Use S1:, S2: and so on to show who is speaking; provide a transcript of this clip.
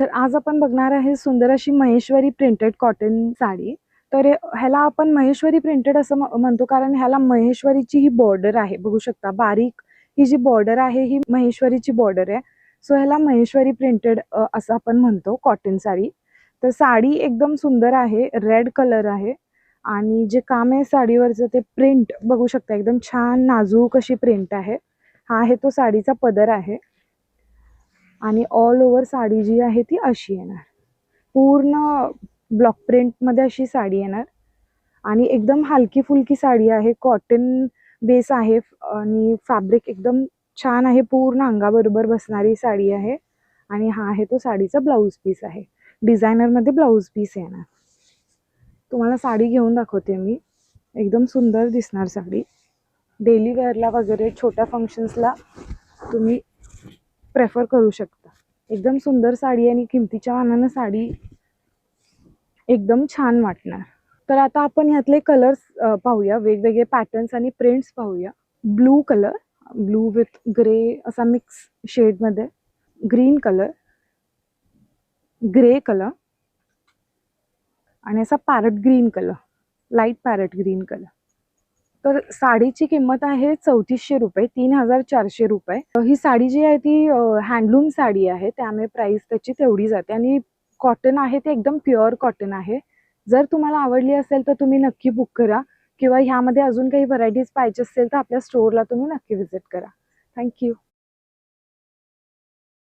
S1: तर आज आपण बघणार आहे सुंदर अशी महेश्वरी प्रिंटेड कॉटन साडी। तर ह्याला आपण महेश्वरी प्रिंटेड असं म्हणतो कारण ह्याला महेश्वरीची ही बॉर्डर आहे, बघू शकता बारीक ही जी बॉर्डर आहे ही महेश्वरीची बॉर्डर आहे। सो ह्याला महेश्वरी प्रिंटेड असं आपण म्हणतो कॉटन साडी। तर साडी एकदम सुंदर आहे, रेड कलर आहे आणि जे काम आहे साडीवरचं ते प्रिंट बघू शकता, एकदम छान नाजूक अशी प्रिंट आहे। हा आहे तो साडीचा पदर आहे आणि ऑल ओव्हर साडी जी आहे ती अशी येणार, पूर्ण ब्लॉक प्रिंट मध्ये अशी साडी येणार आणि एकदम हलकी फुलकी साडी आहे, कॉटन बेस आहे आणि फॅब्रिक एकदम छान आहे, पूर्ण अंगाबरोबर बसणारी साडी आहे। आणि हा आहे तो साडीचा ब्लाऊज पीस आहे, डिझायनर मध्ये ब्लाऊज पीस येणार। तुम्हाला साडी घेऊन दाखवते मी, एकदम सुंदर दिसणार साडी, डेली वेअरला वगैरे छोट्या फंक्शन्सला तुम्ही प्रेफर करू शकता। एकदम सुंदर साडी आणि किमतीच्या मानाने साडी एकदम छान वाटणार। तर आता आपण ह्यातले कलर्स पाहूया, वेगवेगळे पॅटर्न्स आणि प्रिंट्स पाहूया। Blue colour, blue with grey असा मिक्स शेड मध्ये, ग्रीन कलर, ग्रे कलर आणि असा parrot green colour, light parrot green colour. तर साडीची किंमत आहे 3400 रुपये, 3400 रुपये। ही साडी जी आहे ती हँडलूम साडी आहे, त्यामुळे प्राइस त्याची तेवढी जाते आणि कॉटन आहे ते एकदम प्युअर कॉटन आहे। जर तुम्हाला आवडली असेल तर तुम्ही नक्की बुक करा, किंवा ह्यामध्ये अजून काही व्हरायटीज पाहिजे असेल तर आपल्या स्टोअरला तुम्ही नक्की व्हिजिट करा। थँक्यू।